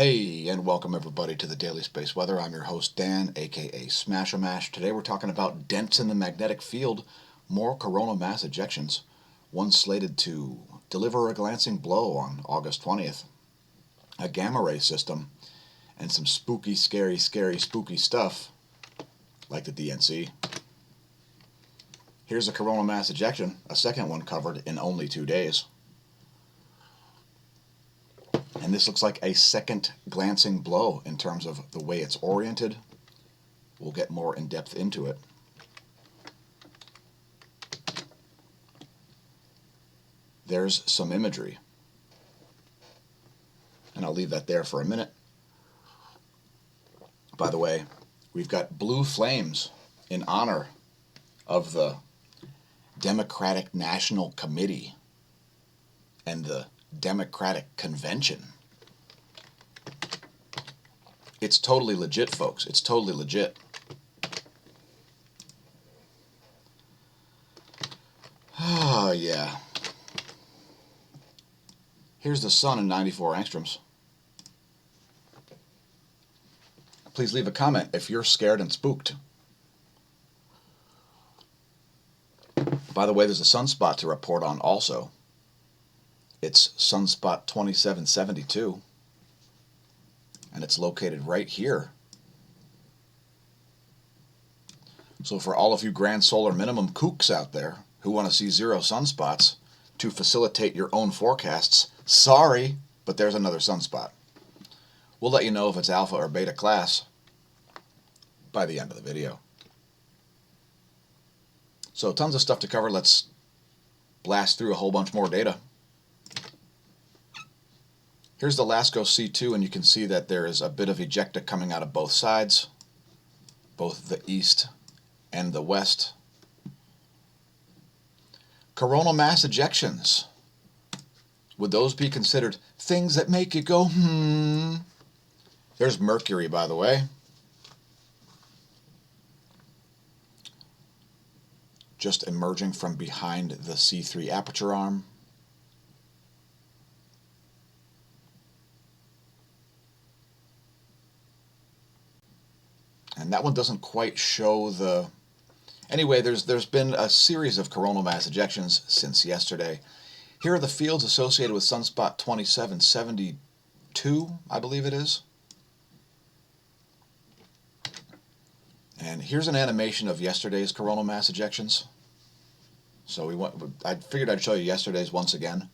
Hey, and welcome everybody to the Daily Space Weather. I'm your host Dan, aka smAsho. Today we're talking about dents in the magnetic field, more coronal mass ejections, one slated to deliver a glancing blow on August 20th, a gamma ray system, and some spooky, scary, spooky stuff like the DNC. Here's a coronal mass ejection, a second one covered in only 2 days. And this looks like a second glancing blow in terms of the way it's oriented. We'll get more in depth into it. There's some imagery. And I'll leave that there for a minute. By the way, we've got blue flames in honor of the Democratic National Committee and the Democratic Convention. It's totally legit, folks. It's totally legit. Oh, yeah. Here's the sun in 94 angstroms. Please leave a comment if you're scared and spooked. By the way, there's a sunspot to report on also. It's sunspot 2772, and it's located right here. So for all of you grand solar minimum kooks out there who want to see zero sunspots to facilitate your own forecasts, sorry, but there's another sunspot. We'll let you know if it's alpha or beta class by the end of the video. So tons of stuff to cover. Let's blast through a whole bunch more data. Here's the LASCO C2, and you can see that there is a bit of ejecta coming out of both sides, both the east and the west. Coronal mass ejections. Would those be considered things that make you go, There's Mercury, by the way. Just emerging from behind the C3 aperture arm. And that one doesn't quite show the... Anyway, there's been a series of coronal mass ejections since yesterday. Here are the fields associated with sunspot 2772, I believe it is. And here's an animation of yesterday's coronal mass ejections. So I figured I'd show you yesterday's once again.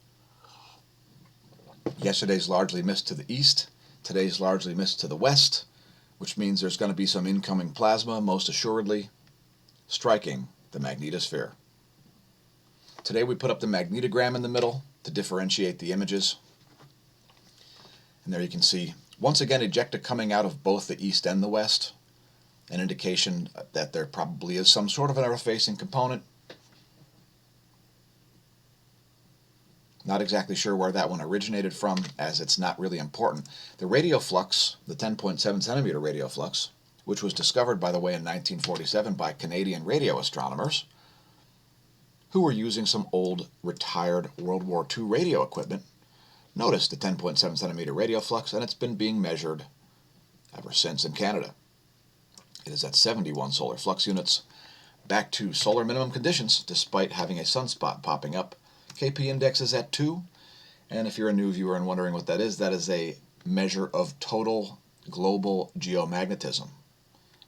Yesterday's largely missed to the east. Today's largely missed to the west, which means there's going to be some incoming plasma, most assuredly, striking the magnetosphere. Today we put up the magnetogram in the middle to differentiate the images. And there you can see, once again, ejecta coming out of both the east and the west, an indication that there probably is some sort of an earth-facing component. Not exactly sure where that one originated from, as it's not really important. The radial flux, the 10.7 centimeter radial flux, which was discovered, by the way, in 1947 by Canadian radio astronomers who were using some old, retired World War II radio equipment. Notice the 10.7 centimeter radial flux, and it's been being measured ever since in Canada. It is at 71 solar flux units, back to solar minimum conditions, despite having a sunspot popping up. KP index is at 2, and if you're a new viewer and wondering what that is a measure of total global geomagnetism,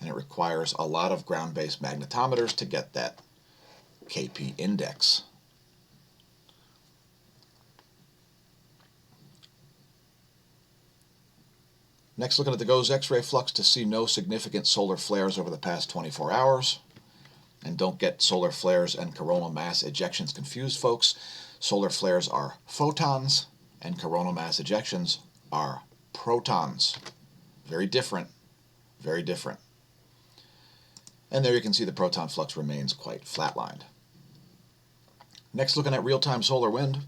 and it requires a lot of ground-based magnetometers to get that KP index. Next, looking at the GOES X-ray flux to see no significant solar flares over the past 24 hours. And don't get solar flares and coronal mass ejections confused, folks. Solar flares are photons, and coronal mass ejections are protons. Very different, very different. And there you can see the proton flux remains quite flatlined. Next, looking at real-time solar wind.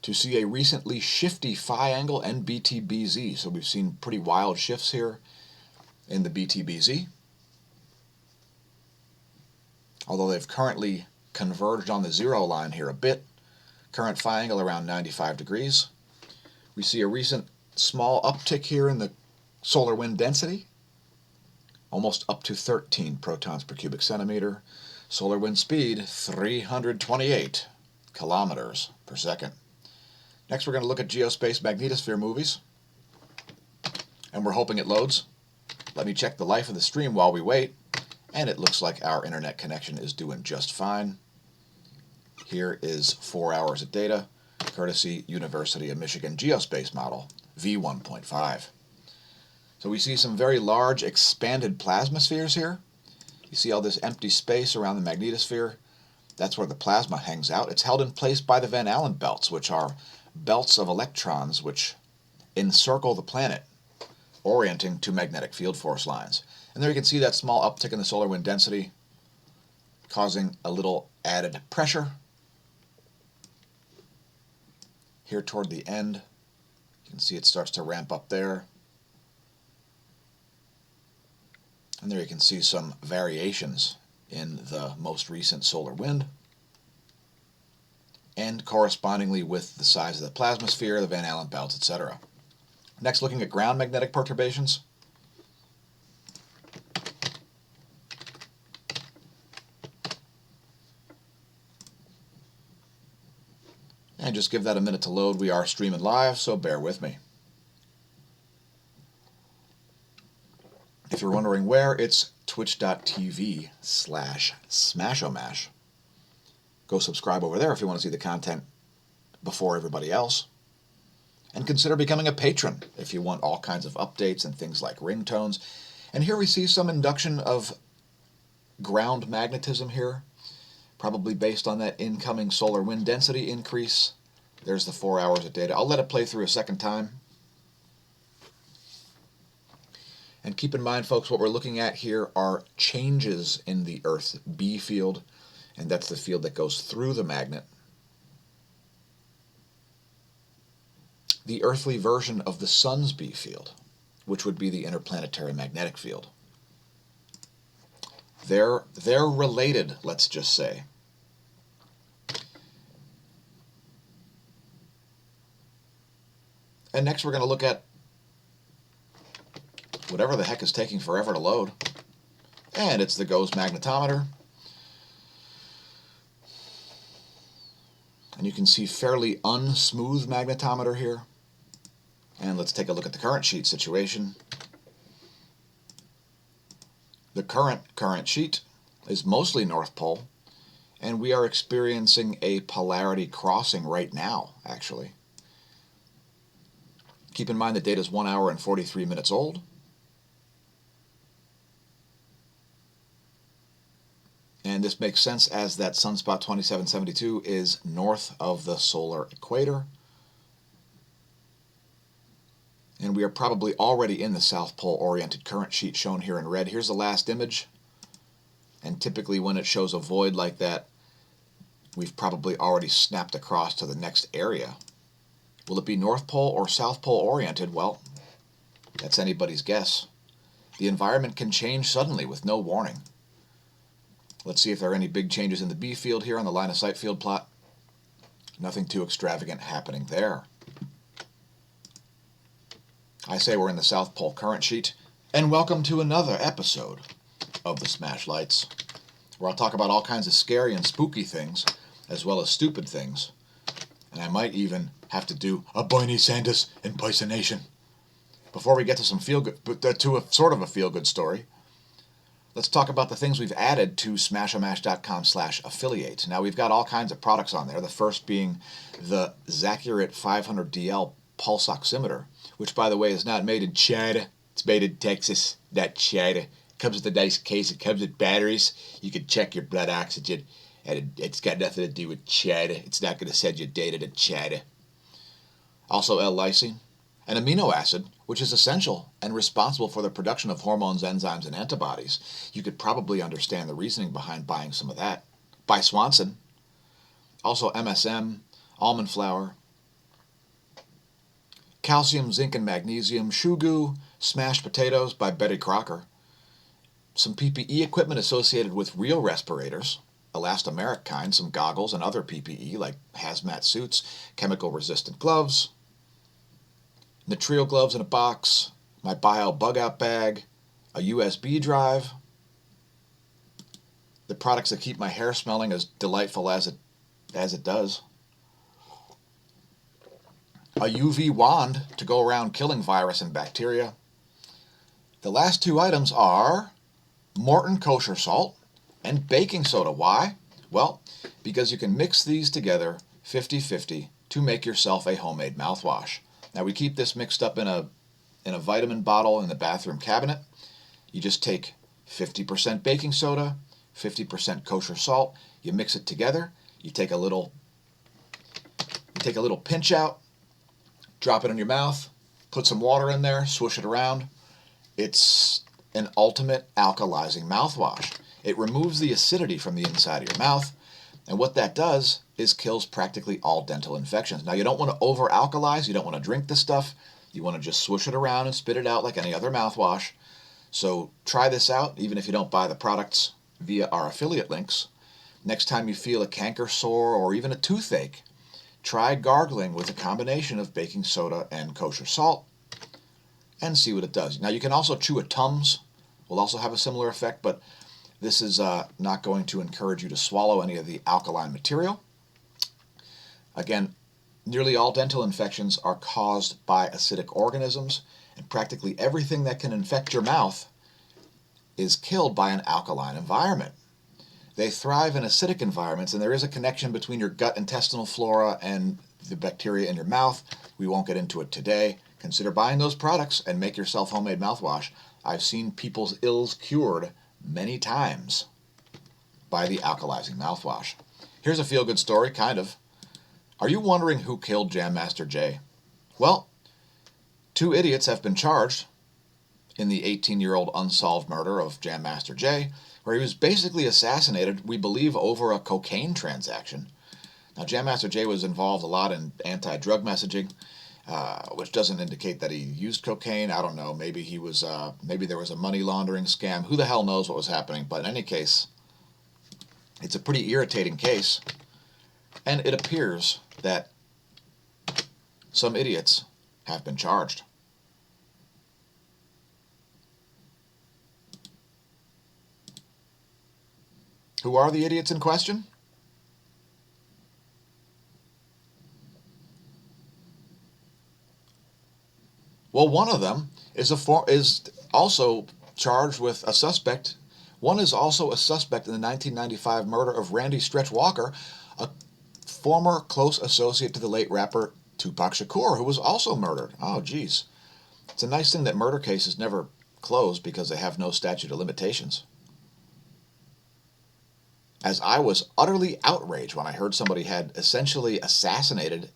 To see a recently shifty phi angle and BTBZ. So we've seen pretty wild shifts here in the BTBZ. Although they've currently converged on the zero line here a bit. Current phi angle around 95 degrees. We see a recent small uptick here in the solar wind density, almost up to 13 protons per cubic centimeter. Solar wind speed, 328 kilometers per second. Next, we're going to look at geospace magnetosphere movies, and we're hoping it loads. Let me check the life of the stream while we wait, and it looks like our internet connection is doing just fine. Here is 4 hours of data, courtesy University of Michigan Geospace Model, V1.5. So we see some very large expanded plasmaspheres here. You see all this empty space around the magnetosphere. That's where the plasma hangs out. It's held in place by the Van Allen belts, which are belts of electrons which encircle the planet, orienting to magnetic field force lines. And there you can see that small uptick in the solar wind density, causing a little added pressure. Here toward the end, you can see it starts to ramp up there. And there you can see some variations in the most recent solar wind, and correspondingly with the size of the plasmasphere, the Van Allen belts, etc. Next, looking at ground magnetic perturbations. And just give that a minute to load. We are streaming live, so bear with me. If you're wondering where, it's twitch.tv/smAsho. Go subscribe over there if you want to see the content before everybody else. And consider becoming a patron if you want all kinds of updates and things like ringtones. And here we see some induction of ground magnetism here, probably based on that incoming solar wind density increase. There's the 4 hours of data. I'll let it play through a second time. And keep in mind, folks, what we're looking at here are changes in the Earth's B field, and that's the field that goes through the magnet. The earthly version of the Sun's B field, which would be the interplanetary magnetic field. They're related, let's just say. And next we're going to look at whatever the heck is taking forever to load. And it's the GOES magnetometer. And you can see fairly unsmooth magnetometer here. And let's take a look at the current sheet situation. The current sheet is mostly North Pole, and we are experiencing a polarity crossing right now, actually. Keep in mind the data is 1 hour and 43 minutes old. And this makes sense as that sunspot 2772 is north of the solar equator. And we are probably already in the South Pole oriented current sheet shown here in red. Here's the last image. And typically when it shows a void like that, we've probably already snapped across to the next area. Will it be North Pole or South Pole oriented? Well, that's anybody's guess. The environment can change suddenly with no warning. Let's see if there are any big changes in the B field here on the line of sight field plot. Nothing too extravagant happening there. I say we're in the South Pole current sheet, and welcome to another episode of the Smash Lights, where I'll talk about all kinds of scary and spooky things, as well as stupid things. And I might even have to do a Bernie Sanders impersonation. Before we get to some sort of a feel-good story, let's talk about the things we've added to smashomash.com/affiliate. Now, we've got all kinds of products on there, the first being the Zacurate 500DL pulse oximeter, which, by the way, is not made in China. It's made in Texas, not China. It comes with a nice case. It comes with batteries. You can check your blood oxygen, and it's got nothing to do with China. It's not going to send your data to China. Also, L-lysine, an amino acid, which is essential and responsible for the production of hormones, enzymes, and antibodies. You could probably understand the reasoning behind buying some of that. By Swanson. Also MSM, almond flour, calcium, zinc, and magnesium, Shugu, smashed potatoes by Betty Crocker, some PPE equipment associated with real respirators, elastomeric kind, some goggles and other PPE like hazmat suits, chemical-resistant gloves, Nitrile gloves in a box, my bio bug out bag, a USB drive, the products that keep my hair smelling as delightful as it does, a UV wand to go around killing virus and bacteria. The last two items are Morton kosher salt and baking soda. Why? Well, because you can mix these together 50-50 to make yourself a homemade mouthwash. Now we keep this mixed up in a vitamin bottle in the bathroom cabinet. You just take 50% baking soda, 50% kosher salt, you mix it together, you take a little pinch out, drop it in your mouth, put some water in there, swoosh it around. It's an ultimate alkalizing mouthwash. It removes the acidity from the inside of your mouth, and what that does is kills practically all dental infections. Now, you don't want to over-alkalize, you don't want to drink this stuff, you want to just swoosh it around and spit it out like any other mouthwash. So try this out, even if you don't buy the products via our affiliate links. Next time you feel a canker sore or even a toothache, try gargling with a combination of baking soda and kosher salt and see what it does. Now, you can also chew a Tums, will also have a similar effect, but this is not going to encourage you to swallow any of the alkaline material. Again, nearly all dental infections are caused by acidic organisms, and practically everything that can infect your mouth is killed by an alkaline environment. They thrive in acidic environments, and there is a connection between your gut intestinal flora and the bacteria in your mouth. We won't get into it today. Consider buying those products and make yourself homemade mouthwash. I've seen people's ills cured many times by the alkalizing mouthwash. Here's a feel-good story, kind of. Are you wondering who killed Jam Master Jay? Well, two idiots have been charged in the 18-year-old unsolved murder of Jam Master Jay, where he was basically assassinated, we believe, over a cocaine transaction. Now, Jam Master Jay was involved a lot in anti-drug messaging, which doesn't indicate that he used cocaine. I don't know. Maybe he was. Maybe there was a money laundering scam. Who the hell knows what was happening? But in any case, it's a pretty irritating case, and it appears that some idiots have been charged. Who are the idiots in question? Well, one of them is also charged with a suspect. One is also a suspect in the 1995 murder of Randy Stretch Walker, a former close associate to the late rapper Tupac Shakur, who was also murdered. Oh, geez. It's a nice thing that murder cases never close because they have no statute of limitations. As I was utterly outraged when I heard somebody had essentially assassinated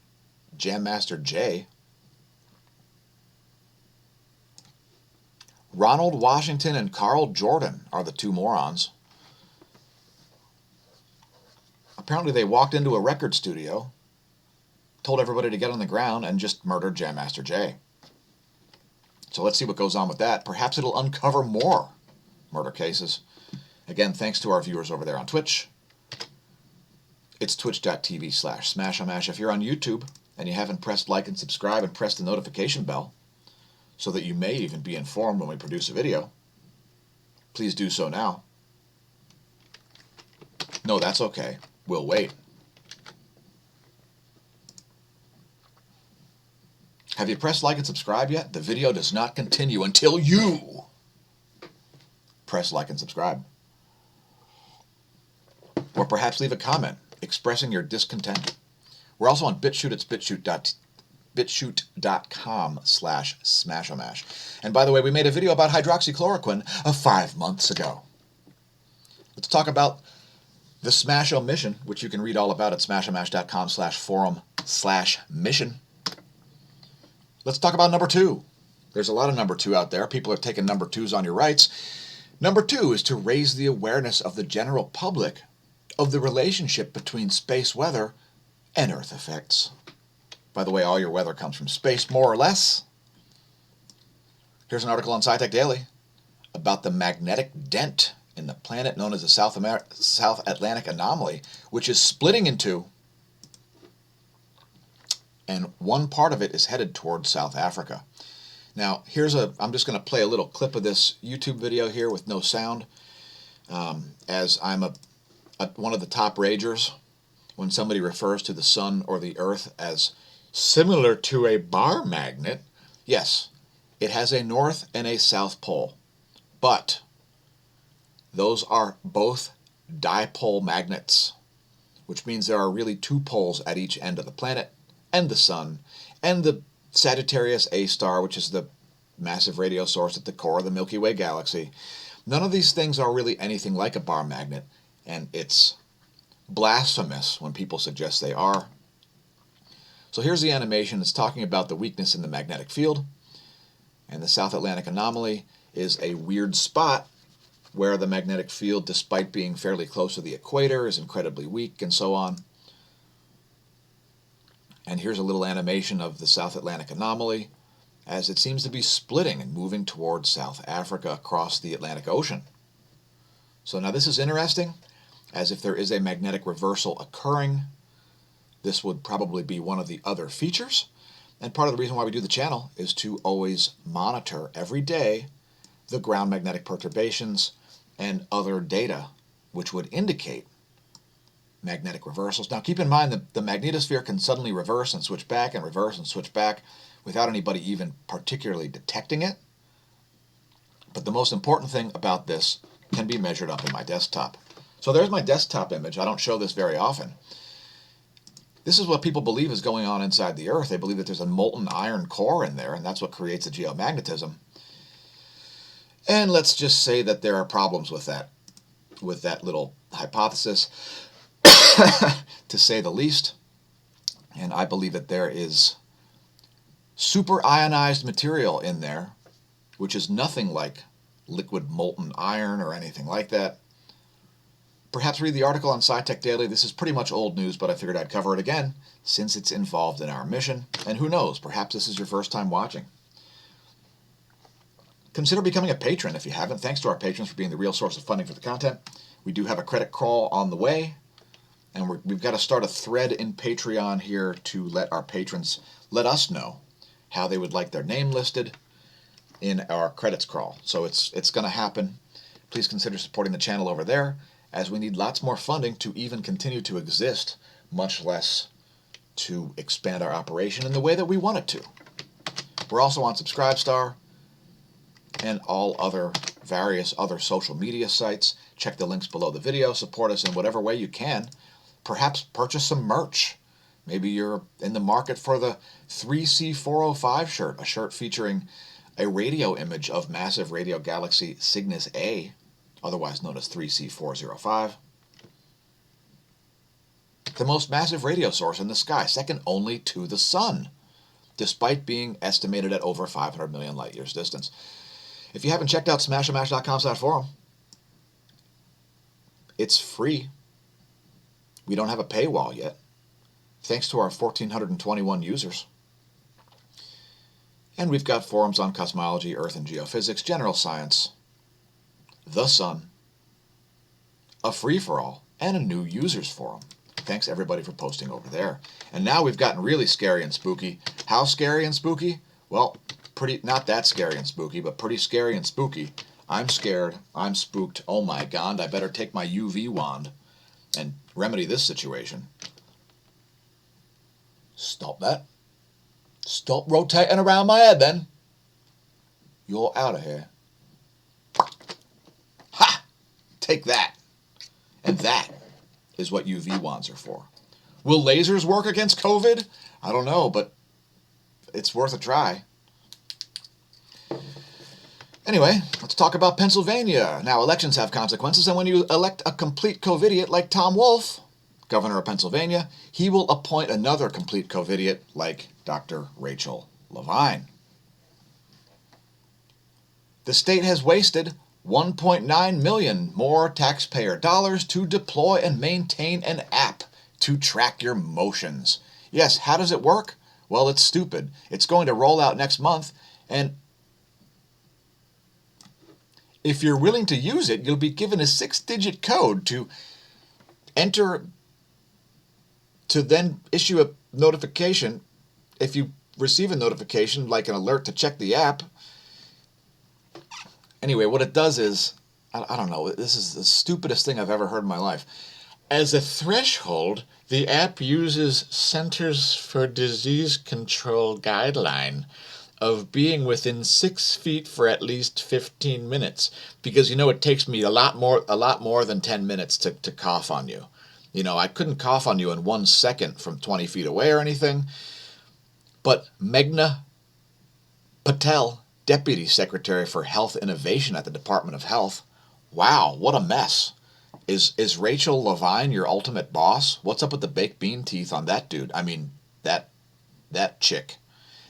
Jam Master Jay. Ronald Washington and Carl Jordan are the two morons. Apparently they walked into a record studio, told everybody to get on the ground, and just murdered Jam Master Jay. So let's see what goes on with that. Perhaps it'll uncover more murder cases. Again, thanks to our viewers over there on Twitch. It's twitch.tv/smAsho. If you're on YouTube and you haven't pressed like and subscribe and pressed the notification bell so that you may even be informed when we produce a video, please do so now. No, that's okay. We'll wait. Have you pressed like and subscribe yet? The video does not continue until you press like and subscribe. Or perhaps leave a comment expressing your discontent. We're also on BitChute. It's bitchute.com/smAsho. And by the way, we made a video about hydroxychloroquine 5 months ago. Let's talk about the smAsho mission, which you can read all about at smashamash.com/forum/mission. Let's talk about number 2. There's a lot of number 2 out there. People are taking number 2s on your rights. Number 2 is to raise the awareness of the general public of the relationship between space weather and Earth effects. By the way, all your weather comes from space, more or less. Here's an article on SciTech Daily about the magnetic dent in the planet known as the South Atlantic anomaly, which is splitting into and one part of it is headed towards South Africa. Now, I'm just going to play a little clip of this YouTube video here with no sound, as I'm one of the top ragers when somebody refers to the sun or the earth as similar to a bar magnet. Yes, it has a north and a south pole, but those are both dipole magnets, which means there are really two poles at each end of the planet, and the sun, and the Sagittarius A star, which is the massive radio source at the core of the Milky Way galaxy. None of these things are really anything like a bar magnet, and it's blasphemous when people suggest they are. So here's the animation. It's talking about the weakness in the magnetic field, and the South Atlantic anomaly is a weird spot where the magnetic field, despite being fairly close to the equator, is incredibly weak, and so on. And here's a little animation of the South Atlantic anomaly as it seems to be splitting and moving towards South Africa across the Atlantic Ocean. So now this is interesting, as if there is a magnetic reversal occurring, this would probably be one of the other features. And part of the reason why we do the channel is to always monitor every day the ground magnetic perturbations and other data which would indicate magnetic reversals. Now keep in mind that the magnetosphere can suddenly reverse and switch back and reverse and switch back without anybody even particularly detecting it. But the most important thing about this can be measured up in my desktop. So there's my desktop image. I don't show this very often. This is what people believe is going on inside the Earth. They believe that there's a molten iron core in there, and that's what creates the geomagnetism. And let's just say that there are problems with that little hypothesis, to say the least. And I believe that there is super ionized material in there, which is nothing like liquid molten iron or anything like that. Perhaps read the article on SciTech Daily. This is pretty much old news, but I figured I'd cover it again since it's involved in our mission. And who knows, perhaps this is your first time watching. Consider becoming a patron if you haven't. Thanks to our patrons for being the real source of funding for the content. We do have a credit crawl on the way, and we've got to start a thread in Patreon here to let our patrons let us know how they would like their name listed in our credits crawl. So it's going to happen. Please consider supporting the channel over there, as we need lots more funding to even continue to exist, much less to expand our operation in the way that we want it to. We're also on Subscribestar and all other various other social media sites. Check the links below the video. Support us in whatever way you can. Perhaps purchase some merch. Maybe you're in the market for the 3C405 shirt, a shirt featuring a radio image of massive radio galaxy Cygnus A, otherwise known as 3C405. The most massive radio source in the sky, second only to the sun, despite being estimated at over 500 million light years distance. If you haven't checked out smAsho.com/forum, it's free. We don't have a paywall yet, thanks to our 1,421 users. And we've got forums on cosmology, Earth and geophysics, general science, the sun, a free-for-all, and a new users forum. Thanks everybody for posting over there. And now we've gotten really scary and spooky. How scary and spooky? Well, not that scary and spooky, but pretty scary and spooky. I'm scared. I'm spooked. Oh my God, I better take my UV wand and remedy this situation. Stop that. Stop rotating around my head then. You're out of here. Ha! Take that. And that is what UV wands are for. Will lasers work against COVID? I don't know, but it's worth a try. Anyway, let's talk about Pennsylvania. Now, elections have consequences, and when you elect a complete COVIDiot like Tom Wolf, governor of Pennsylvania, he will appoint another complete COVIDiot like Dr. Rachel Levine. The state has wasted $1.9 million more taxpayer dollars to deploy and maintain an app to track your motions. Yes, how does it work? Well, it's stupid. It's going to roll out next month, and if you're willing to use it, you'll be given a 6-digit code to enter to then issue a notification if you receive a notification, like an alert to check the app, anyway, what it does is, I don't know, this is the stupidest thing I've ever heard in my life. As a threshold, the app uses Centers for Disease Control guideline of being within 6 feet for at least 15 minutes. Because, it takes me a lot more than 10 minutes to cough on you. I couldn't cough on you in 1 second from 20 feet away or anything. But Meghna Patel, Deputy Secretary for Health Innovation at the Department of Health, wow, what a mess. Is Rachel Levine your ultimate boss? What's up with the baked bean teeth on that dude? I mean, that chick.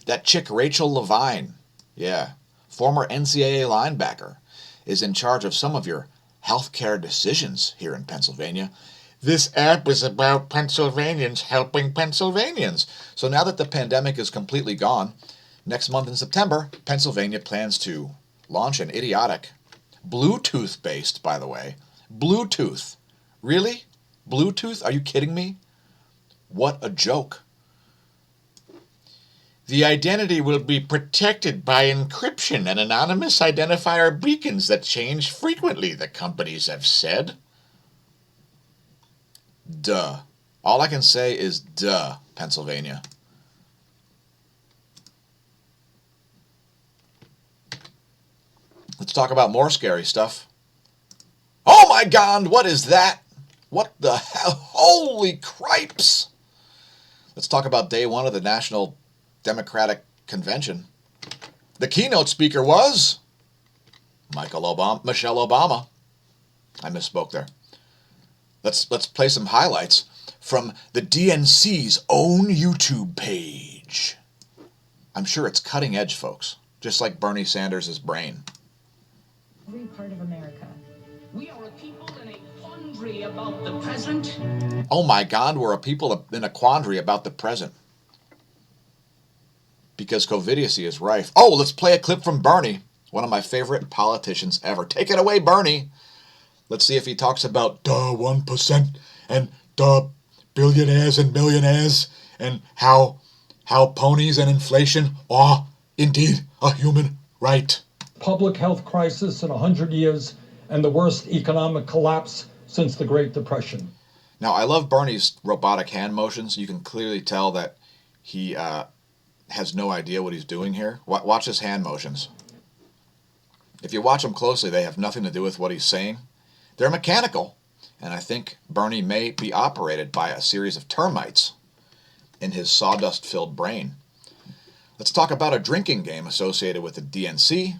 That chick, Rachel Levine, yeah, former NCAA linebacker, is in charge of some of your healthcare decisions here in Pennsylvania. This app is about Pennsylvanians helping Pennsylvanians. So now that the pandemic is completely gone, next month in September, Pennsylvania plans to launch an idiotic, Bluetooth-based, by the way, Bluetooth. Really? Bluetooth? Are you kidding me? What a joke. The identity will be protected by encryption and anonymous identifier beacons that change frequently, the companies have said. Duh. All I can say is duh, Pennsylvania. Let's talk about more scary stuff. Oh my God, what is that? What the hell? Holy cripes! Let's talk about day one of the National Democratic Convention. The keynote speaker was Michelle Obama. I misspoke there. Let's play some highlights from the DNC's own YouTube page. I'm sure it's cutting edge, folks, just like Bernie Sanders' brain. Every part of America. We are a people in a quandary about the present. Oh my God, we're a people in a quandary about the present. Because COVIDiocy is rife. Oh, let's play a clip from Bernie, one of my favorite politicians ever. Take it away, Bernie. Let's see if he talks about the 1% and the billionaires and millionaires and how ponies and inflation are indeed a human right. Public health crisis in 100 years and the worst economic collapse since the Great Depression. Now, I love Bernie's robotic hand motions. You can clearly tell that he has no idea what he's doing here. Watch his hand motions. If you watch them closely, they have nothing to do with what he's saying. They're mechanical, and I think Bernie may be operated by a series of termites in his sawdust-filled brain. Let's talk about a drinking game associated with the DNC.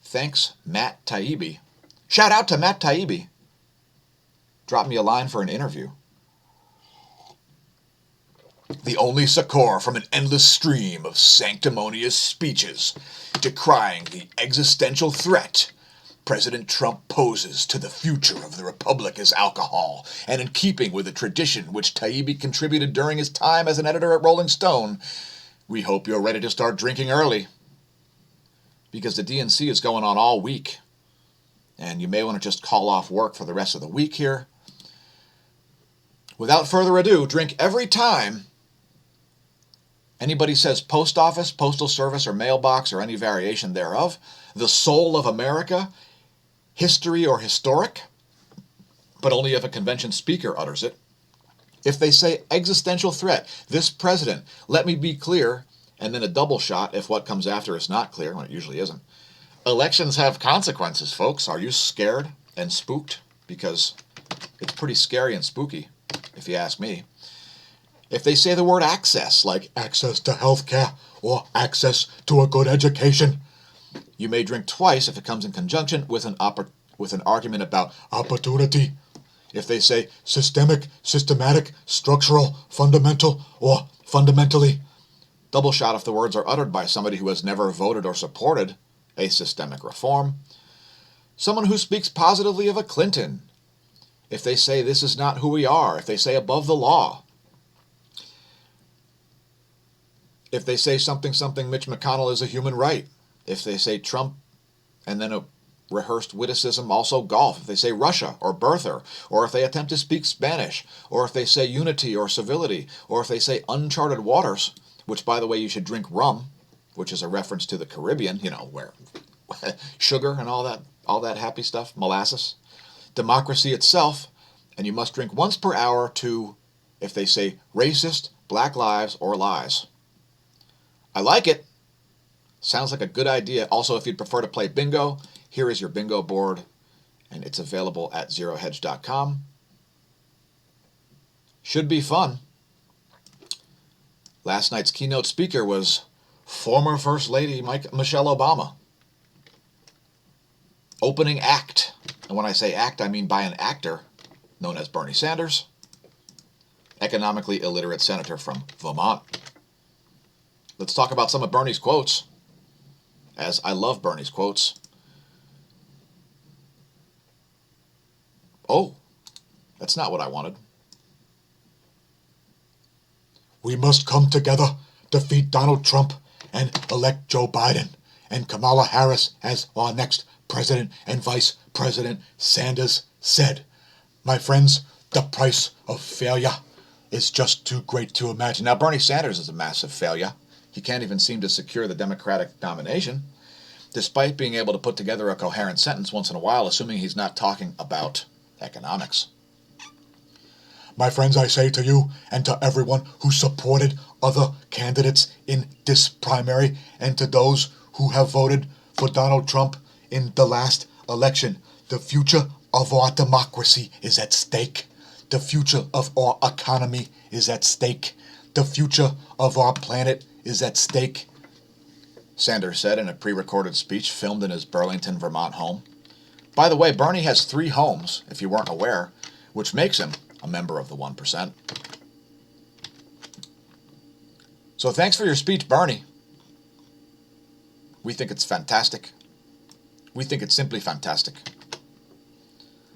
Thanks, Matt Taibbi. Shout out to Matt Taibbi. Drop me a line for an interview. The only succor from an endless stream of sanctimonious speeches decrying the existential threat President Trump poses to the future of the Republic is alcohol, and in keeping with a tradition which Taibbi contributed during his time as an editor at Rolling Stone, we hope you're ready to start drinking early. Because the DNC is going on all week, and you may want to just call off work for the rest of the week here. Without further ado, drink every time anybody says post office, postal service, or mailbox, or any variation thereof, the soul of America, history or historic, but only if a convention speaker utters it. If they say existential threat, this president, let me be clear, and then a double shot if what comes after is not clear, when it usually isn't. Elections have consequences, folks. Are you scared and spooked? Because it's pretty scary and spooky, if you ask me. If they say the word access, like access to health care or access to a good education, you may drink twice if it comes in conjunction with an argument about opportunity. If they say systemic, systematic, structural, fundamental, or fundamentally, double shot if the words are uttered by somebody who has never voted or supported a systemic reform. Someone who speaks positively of a Clinton. If they say this is not who we are. If they say above the law. If they say something Mitch McConnell is a human right. If they say Trump and then a rehearsed witticism, also golf. If they say Russia or birther, or if they attempt to speak Spanish, or if they say unity or civility, or if they say uncharted waters, which, by the way, you should drink rum, which is a reference to the Caribbean, where sugar and all that happy stuff, molasses. Democracy itself, and you must drink once per hour to, if they say racist, black lives, or lies. I like it. Sounds like a good idea. Also, if you'd prefer to play bingo, here is your bingo board, and it's available at zerohedge.com. Should be fun. Last night's keynote speaker was former First Lady Michelle Obama. Opening act. And when I say act, I mean by an actor known as Bernie Sanders, economically illiterate senator from Vermont. Let's talk about some of Bernie's quotes, as I love Bernie's quotes. Oh, that's not what I wanted. We must come together, defeat Donald Trump, and elect Joe Biden and Kamala Harris as our next president and vice president. Sanders said, my friends, the price of failure is just too great to imagine. Now, Bernie Sanders is a massive failure. He can't even seem to secure the Democratic nomination, despite being able to put together a coherent sentence once in a while, assuming he's not talking about economics. My friends, I say to you and to everyone who supported other candidates in this primary and to those who have voted for Donald Trump in the last election, the future of our democracy is at stake. The future of our economy is at stake. The future of our planet is at stake, Sanders said in a pre-recorded speech filmed in his Burlington, Vermont home. By the way, Bernie has 3 homes, if you weren't aware, which makes him a member of the 1%. So thanks for your speech, Bernie. We think it's fantastic. We think it's simply fantastic.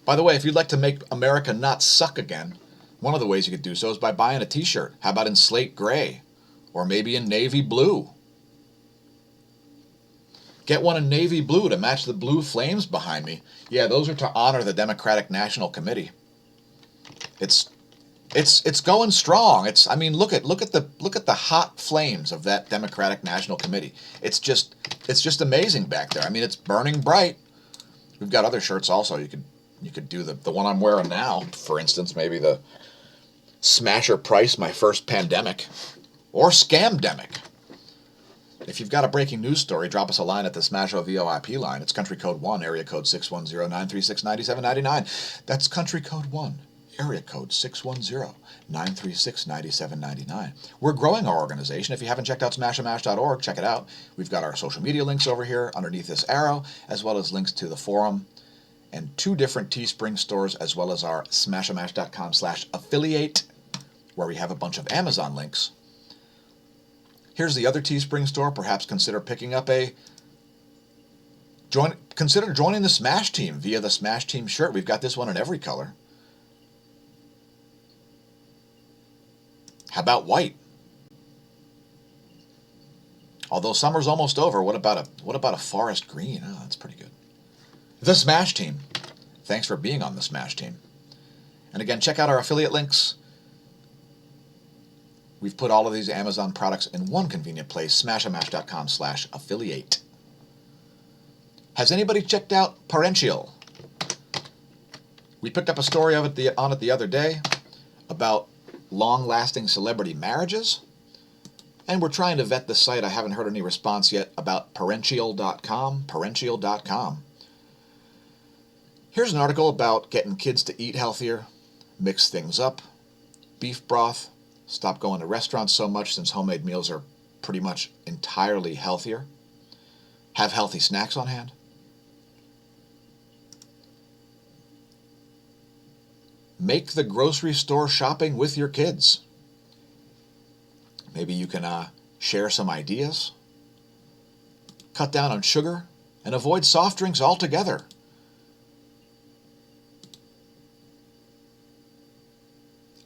By the way, if you'd like to make America not suck again, one of the ways you could do so is by buying a t-shirt. How about in slate gray? Or maybe in navy blue? Get one in navy blue to match the blue flames behind me. Yeah, those are to honor the Democratic National Committee. It's going strong. Look at the hot flames of that Democratic National Committee. It's just amazing back there. It's burning bright. We've got other shirts also. You could do the one I'm wearing now, for instance, maybe the Smasher Price, my first pandemic, or Scamdemic. If you've got a breaking news story, drop us a line at the smAsho VOIP line. It's country code 1, area code 610-936-9799. That's country code 1, area code 610-936-9799. We're growing our organization. If you haven't checked out smashamash.org, check it out. We've got our social media links over here underneath this arrow, as well as links to the forum and 2 different Teespring stores, as well as our smashamash.com/affiliate, where we have a bunch of Amazon links. Here's the other Teespring store. Perhaps consider picking up consider joining the Smash Team via the Smash Team shirt. We've got this one in every color. How about white? Although summer's almost over, what about a forest green? Oh, that's pretty good. The Smash Team. Thanks for being on the Smash Team. And again, check out our affiliate links. We've put all of these Amazon products in one convenient place, smashamash.com/affiliate. Has anybody checked out Parential? We picked up a story on it the other day about long-lasting celebrity marriages, and we're trying to vet the site. I haven't heard any response yet about Parential.com. Here's an article about getting kids to eat healthier, mix things up, beef broth, stop going to restaurants so much since homemade meals are pretty much entirely healthier. Have healthy snacks on hand. Make the grocery store shopping with your kids. Maybe you can share some ideas. Cut down on sugar and avoid soft drinks altogether.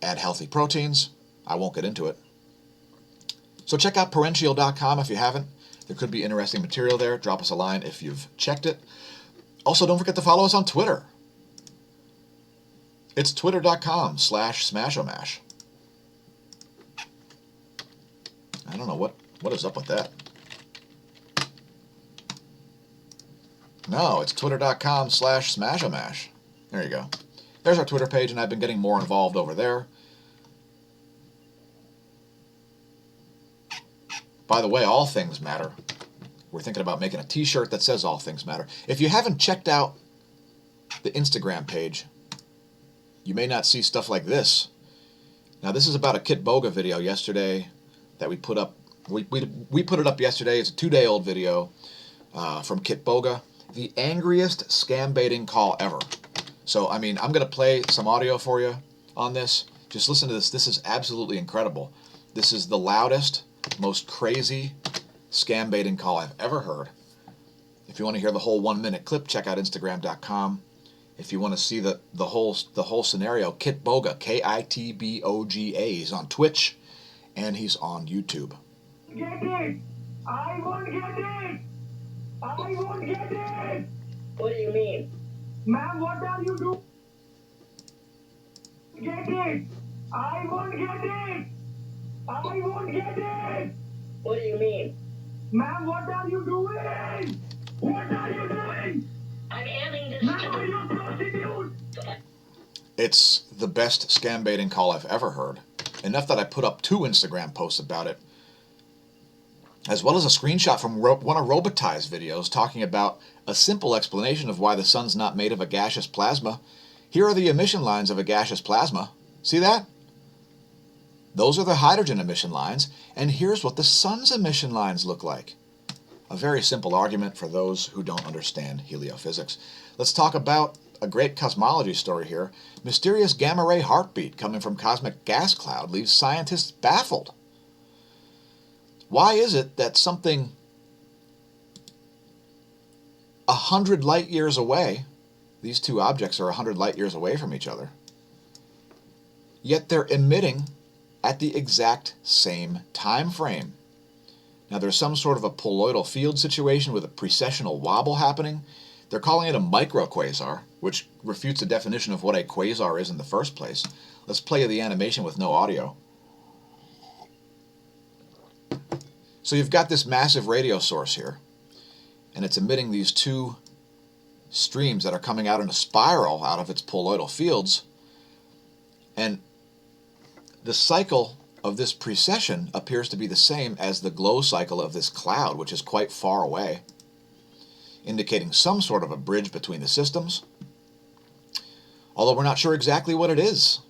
Add healthy proteins. I won't get into it. So check out Parential.com if you haven't. There could be interesting material there. Drop us a line if you've checked it. Also, don't forget to follow us on Twitter. It's twitter.com/smashomash. I don't know what is up with that. No, it's twitter.com/smAsho. There you go. There's our Twitter page, and I've been getting more involved over there. By the way, all things matter. We're thinking about making a t-shirt that says all things matter. If you haven't checked out the Instagram page, you may not see stuff like this. Now, this is about a Kit Boga video yesterday that we put up. We put it up yesterday. It's a 2-day-old video from Kit Boga. The angriest scam baiting call ever. So, I mean, I'm going to play some audio for you on this. Just listen to this. This is absolutely incredible. This is the loudest, most crazy scam baiting call I've ever heard. If you want to hear the whole 1-minute clip, check out Instagram.com. If you want to see the whole scenario, Kit Boga, Kitboga. He's on Twitch and he's on YouTube. Get it! I won't get it! I won't get it! What do you mean? Ma'am, what are you doing? Get it! I won't get it! I won't get it! What do you mean? Ma'am, what are you doing? What are you doing? I'm ending this. Ma'am, are you a prostitute? It's the best scam baiting call I've ever heard. Enough that I put up 2 Instagram posts about it, as well as a screenshot from one of Robotai's videos talking about a simple explanation of why the sun's not made of a gaseous plasma. Here are the emission lines of a gaseous plasma. See that? Those are the hydrogen emission lines, and here's what the sun's emission lines look like. A very simple argument for those who don't understand heliophysics. Let's talk about a great cosmology story here. Mysterious gamma-ray heartbeat coming from cosmic gas cloud leaves scientists baffled. Why is it that something 100 light years away, these two objects are 100 light years away from each other, yet they're emitting at the exact same time frame? Now, there's some sort of a poloidal field situation with a precessional wobble happening. They're calling it a microquasar, which refutes the definition of what a quasar is in the first place. Let's play the animation with no audio. So you've got this massive radio source here, and it's emitting these 2 streams that are coming out in a spiral out of its poloidal fields. And the cycle of this precession appears to be the same as the glow cycle of this cloud, which is quite far away, indicating some sort of a bridge between the systems, although we're not sure exactly what it is.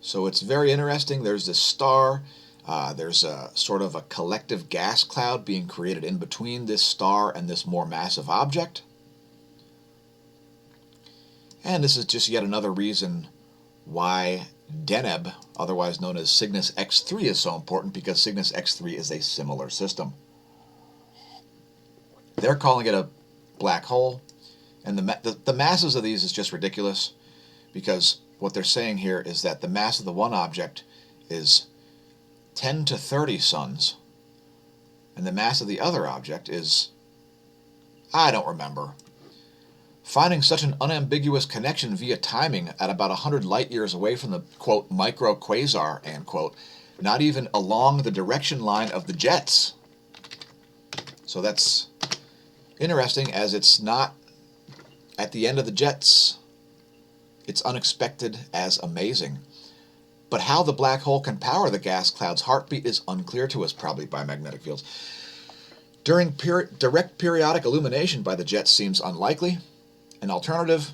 So it's very interesting. There's this star. There's a sort of a collective gas cloud being created in between this star and this more massive object. And this is just yet another reason why Deneb, otherwise known as Cygnus X3, is so important, because Cygnus X3 is a similar system. They're calling it a black hole, and the masses of these is just ridiculous, because what they're saying here is that the mass of the one object is 10 to 30 suns, and the mass of the other object is, I don't remember. Finding such an unambiguous connection via timing at about 100 light years away from the, quote, microquasar, end quote, not even along the direction line of the jets. So that's interesting, as it's not at the end of the jets. It's unexpected as amazing. But how the black hole can power the gas cloud's heartbeat is unclear to us, probably by magnetic fields. During direct periodic illumination by the jets seems unlikely. An alternative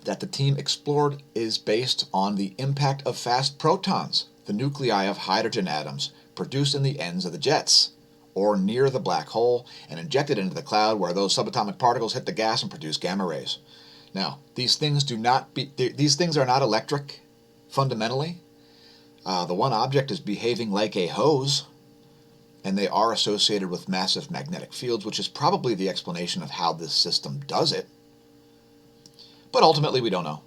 that the team explored is based on the impact of fast protons, the nuclei of hydrogen atoms produced in the ends of the jets, or near the black hole, and injected into the cloud, where those subatomic particles hit the gas and produce gamma rays. Now, these things are not electric, fundamentally. The one object is behaving like a hose, and they are associated with massive magnetic fields, which is probably the explanation of how this system does it. But ultimately, we don't know.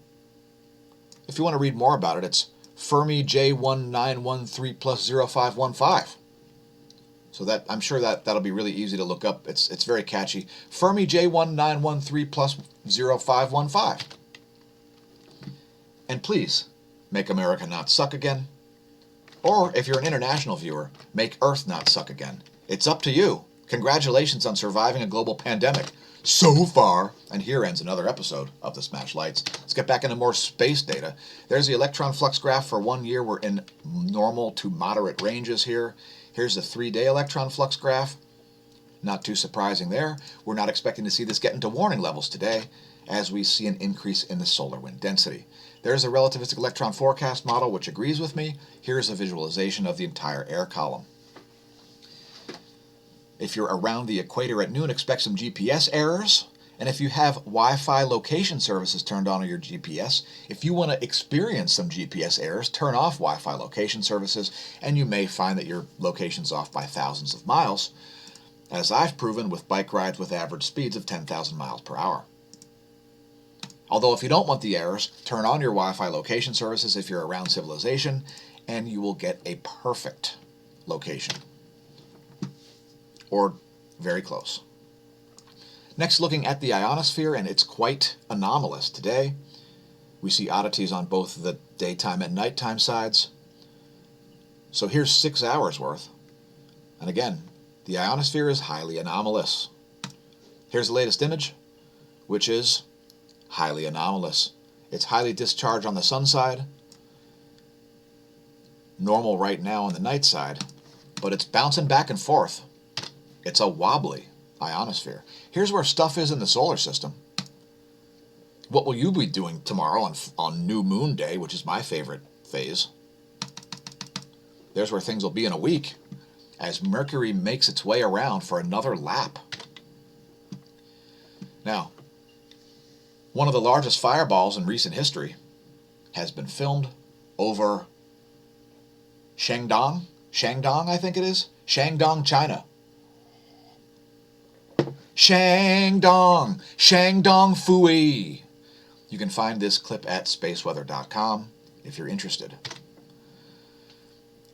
If you want to read more about it, it's Fermi J1913 plus 0515. So that, I'm sure that'll be really easy to look up. It's very catchy. Fermi J1913 plus 0515. And please, make America not suck again, Or, if you're an international viewer, make Earth not suck again. It's up to you. Congratulations on surviving a global pandemic. So far. And here ends another episode of the Smash Lights. Let's get back into more space data. There's the electron flux graph for 1 year. We're in normal to moderate ranges here. Here's the 3-day electron flux graph. Not too surprising there. We're not expecting to see this get into warning levels today, as we see an increase in the solar wind density. There's a relativistic electron forecast model which agrees with me. Here's a visualization of the entire air column. If you're around the equator at noon, expect some GPS errors. And if you have Wi-Fi location services turned on your GPS, if you want to experience some GPS errors, turn off Wi-Fi location services, and you may find that your location's off by thousands of miles, as I've proven with bike rides with average speeds of 10,000 miles per hour. Although if you don't want the errors, turn on your Wi-Fi location services if you're around civilization, and you will get a perfect location. Or very close. Next, looking at the ionosphere, and it's quite anomalous today. We see oddities on both the daytime and nighttime sides. So here's 6 hours worth. And again, the ionosphere is highly anomalous. Here's the latest image, which is highly anomalous. It's highly discharged on the sun side, normal right now on the night side, but it's bouncing back and forth. It's a wobbly ionosphere. Here's where stuff is in the solar system. What will you be doing tomorrow on New Moon Day, which is my favorite phase? There's where things will be in a week, as Mercury makes its way around for another lap. Now, one of the largest fireballs in recent history has been filmed over Shandong, I think it is? Shandong, China. Shandong Fooey. You can find this clip at spaceweather.com if you're interested.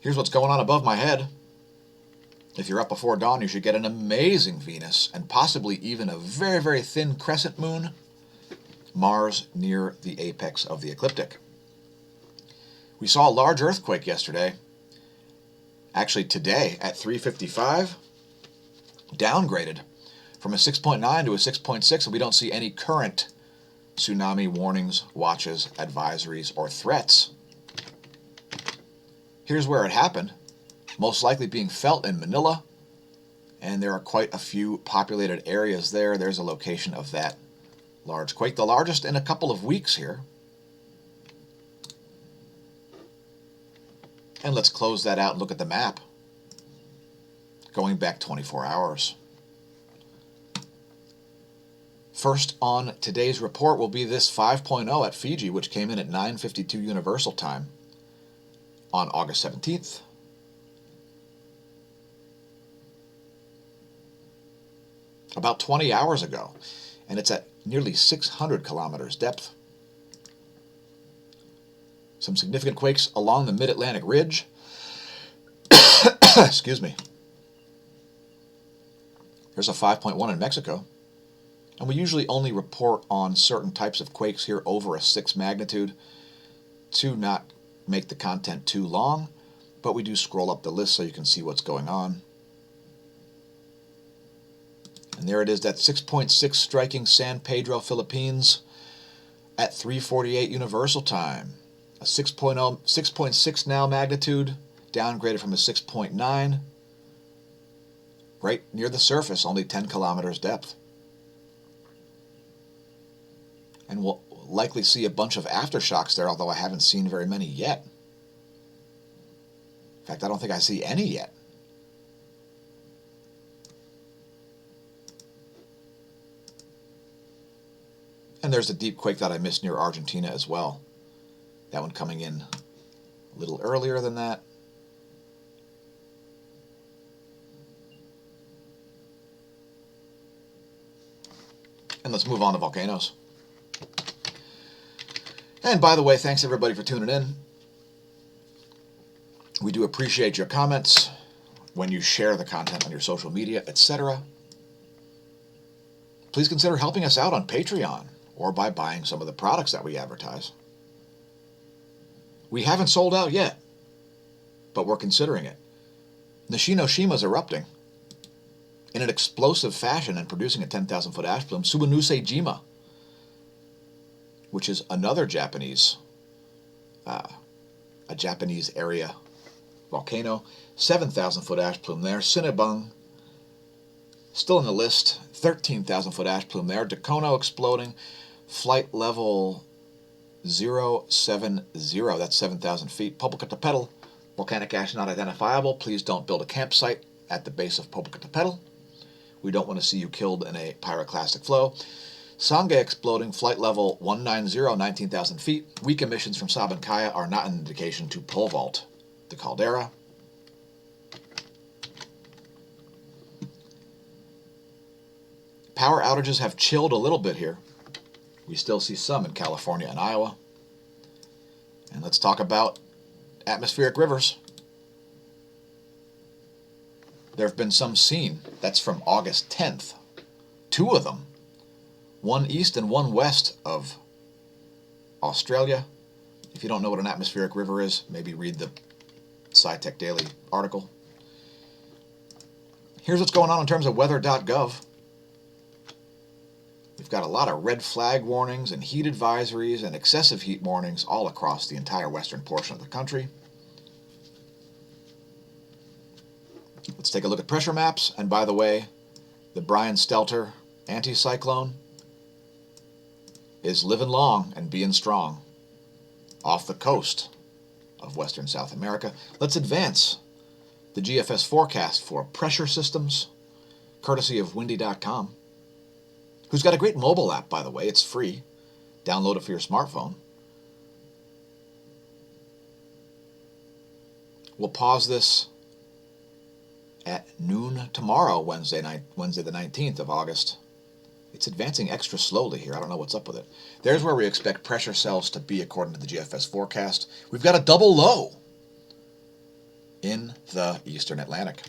Here's what's going on above my head. If you're up before dawn, you should get an amazing Venus and possibly even a very, very thin crescent moon, Mars near the apex of the ecliptic. We saw a large earthquake yesterday, actually today at 3:55, downgraded from a 6.9 to a 6.6, and we don't see any current tsunami warnings, watches, advisories, or threats. Here's where it happened, most likely being felt in Manila, and there are quite a few populated areas there. There's a location of that large quake, the largest in a couple of weeks here. And let's close that out and look at the map, going back 24 hours. First on today's report will be this 5.0 at Fiji, which came in at 9:52 Universal Time on August 17th. About 20 hours ago, and it's at nearly 600 kilometers depth. Some significant quakes along the Mid-Atlantic Ridge. Excuse me. There's a 5.1 in Mexico. And we usually only report on certain types of quakes here over a 6 magnitude to not make the content too long, but we do scroll up the list so you can see what's going on. And there it is, that 6.6 striking San Pedro, Philippines at 3:48 Universal Time. A 6.6 now magnitude, downgraded from a 6.9, right near the surface, only 10 kilometers depth. And we'll likely see a bunch of aftershocks there, although I haven't seen very many yet. In fact, I don't think I see any yet. And there's the deep quake that I missed near Argentina as well. That one coming in a little earlier than that. And let's move on to volcanoes. And by the way, thanks everybody for tuning in. We do appreciate your comments when you share the content on your social media, etc. Please consider helping us out on Patreon or by buying some of the products that we advertise. We haven't sold out yet. but we're considering it. Nishinoshima erupting in an explosive fashion and producing a 10,000-foot ash plume. Subanuse-jima, which is another Japanese, a Japanese area volcano, 7,000-foot ash plume there. Cinnabung, still in the list, 13,000-foot ash plume there. Dakono exploding, flight level 070, that's 7,000 feet. Popocatépetl, volcanic ash not identifiable. Please don't build a campsite at the base of Popocatépetl. We don't want to see you killed in a pyroclastic flow. Sangay exploding, flight level 190, 19,000 feet. Weak emissions from Sabancaya are not an indication to pole vault the caldera. Power outages have chilled a little bit here. We still see some in California and Iowa. And let's talk about atmospheric rivers. There have been some seen. That's from August 10th. 2 of them. One east and one west of Australia. If you don't know what an atmospheric river is, maybe read the SciTech Daily article. Here's what's going on in terms of weather.gov. We've got a lot of red flag warnings and heat advisories and excessive heat warnings all across the entire western portion of the country. Let's take a look at pressure maps. And by the way, the Brian Stelter anticyclone is living long and being strong off the coast of western South America. Let's advance the GFS forecast for pressure systems, courtesy of windy.com, who's got a great mobile app, by the way. It's free. Download it for your smartphone. We'll pause this at noon tomorrow, Wednesday the 19th of August. It's advancing extra slowly here. I don't know what's up with it. There's where we expect pressure cells to be according to the GFS forecast. We've got a double low in the eastern Atlantic.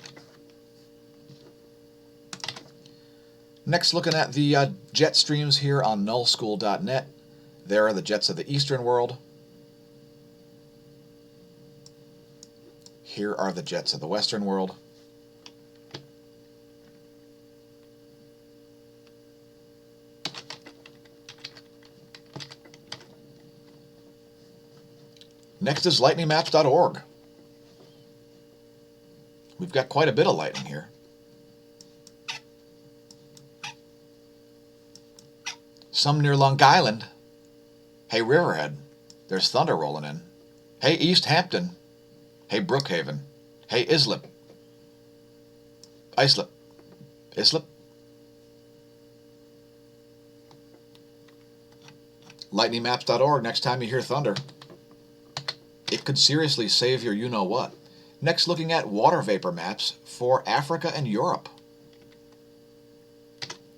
Next, looking at the jet streams here on nullschool.net. There are the jets of the eastern world. Here are the jets of the western world. Next is lightningmaps.org. We've got quite a bit of lightning here. Some near Long Island. Hey, Riverhead. There's thunder rolling in. Hey, East Hampton. Hey, Brookhaven. Hey, Islip. Islip. Islip. Lightningmaps.org. Next time you hear thunder, it could seriously save your you-know-what. Next, looking at water vapor maps for Africa and Europe.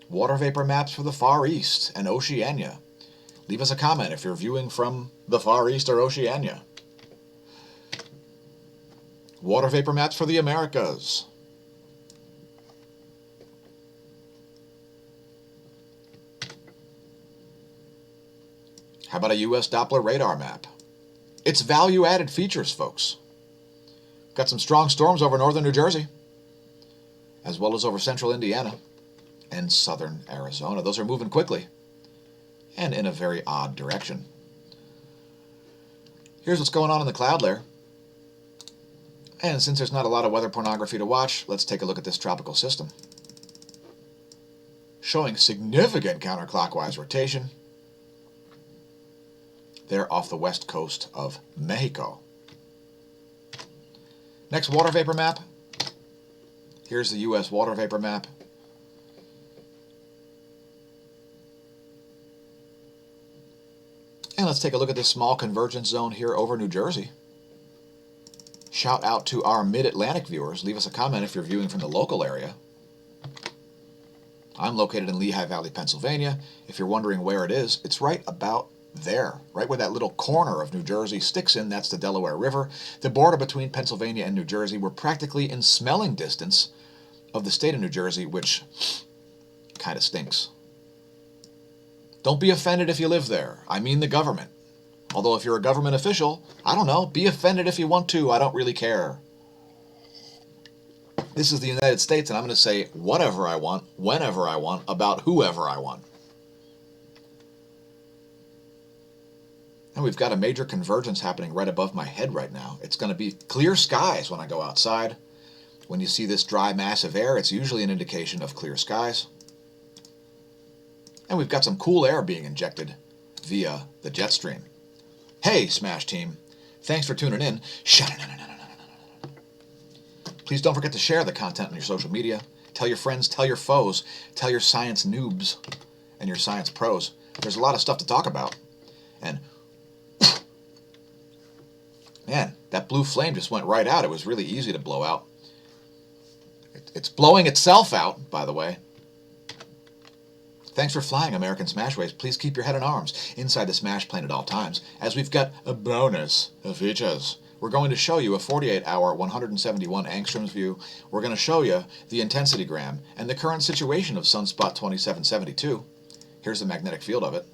Water vapor maps for the Far East and Oceania. Leave us a comment if you're viewing from the Far East or Oceania. Water vapor maps for the Americas. How about a U.S. Doppler radar map? It's value-added features, folks. Got some strong storms over northern New Jersey, as well as over central Indiana and southern Arizona. Those are moving quickly and in a very odd direction. Here's what's going on in the cloud layer. And since there's not a lot of weather pornography to watch, let's take a look at this tropical system, showing significant counterclockwise rotation. They're off the west coast of Mexico. Next, water vapor map. Here's the U.S. water vapor map. And let's take a look at this small convergence zone here over New Jersey. Shout out to our mid-Atlantic viewers. Leave us a comment if you're viewing from the local area. I'm located in Lehigh Valley, Pennsylvania. If you're wondering where it is, it's right about there, right where that little corner of New Jersey sticks in. That's the Delaware River. The border between Pennsylvania and New Jersey. We're practically in smelling distance of the state of New Jersey, which kind of stinks. Don't be offended if you live there. I mean the government. Although if you're a government official, I don't know, be offended if you want to. I don't really care. This is the United States, and I'm going to say whatever I want, whenever I want, about whoever I want. And we've got a major convergence happening right above my head right now. It's going to be clear skies when I go outside. When you see this dry mass of air, it's usually an indication of clear skies. And we've got some cool air being injected via the jet stream. Hey, Smash team. Thanks for tuning in. Please don't forget to share the content on your social media. Tell your friends, tell your foes, tell your science noobs and your science pros. There's a lot of stuff to talk about. And man, that blue flame just went right out. It was really easy to blow out. It's blowing itself out, by the way. Thanks for flying, American Smashways. Please keep your head in arms inside the Smash plane at all times, as we've got a bonus of features. We're going to show you a 48-hour, 171 angstroms view. We're going to show you the intensity gram and the current situation of sunspot 2772. Here's the magnetic field of it.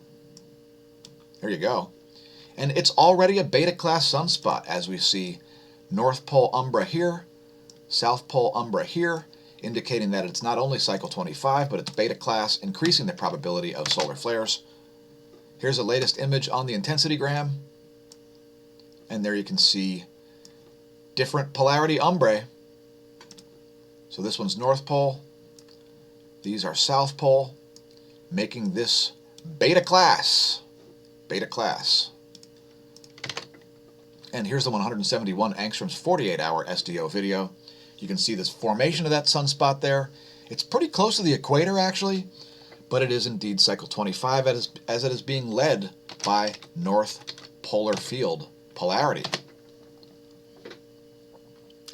There you go. And it's already a beta-class sunspot, as we see North Pole umbra here, South Pole umbra here, indicating that it's not only cycle 25, but it's beta class, increasing the probability of solar flares. Here's the latest image on the intensity gram. And there you can see different polarity umbrae. So this one's North Pole. These are South Pole, making this beta class. Beta class. And here's the 171 angstroms 48-hour SDO video. You can see this formation of that sunspot there. It's pretty close to the equator, actually, but it is indeed cycle 25 as it is being led by North Polar Field polarity.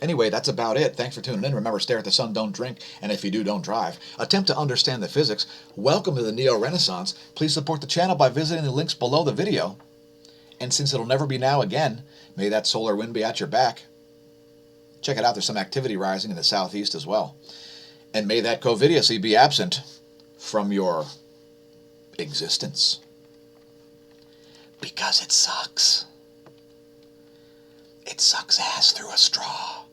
Anyway, that's about it. Thanks for tuning in. Remember, stare at the sun, don't drink, and if you do, don't drive. Attempt to understand the physics. Welcome to the Neo-Renaissance. Please support the channel by visiting the links below the video. And since it'll never be now again, may that solar wind be at your back. Check it out, there's some activity rising in the southeast as well. And may that covidiously be absent from your existence. Because it sucks. It sucks ass through a straw.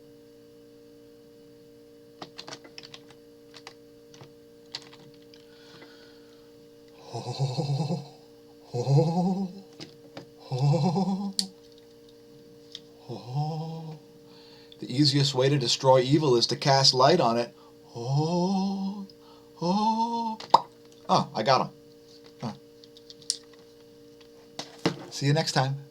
Oh, oh, oh, oh. The easiest way to destroy evil is to cast light on it. Oh, oh. Oh, I got him. Huh. See you next time.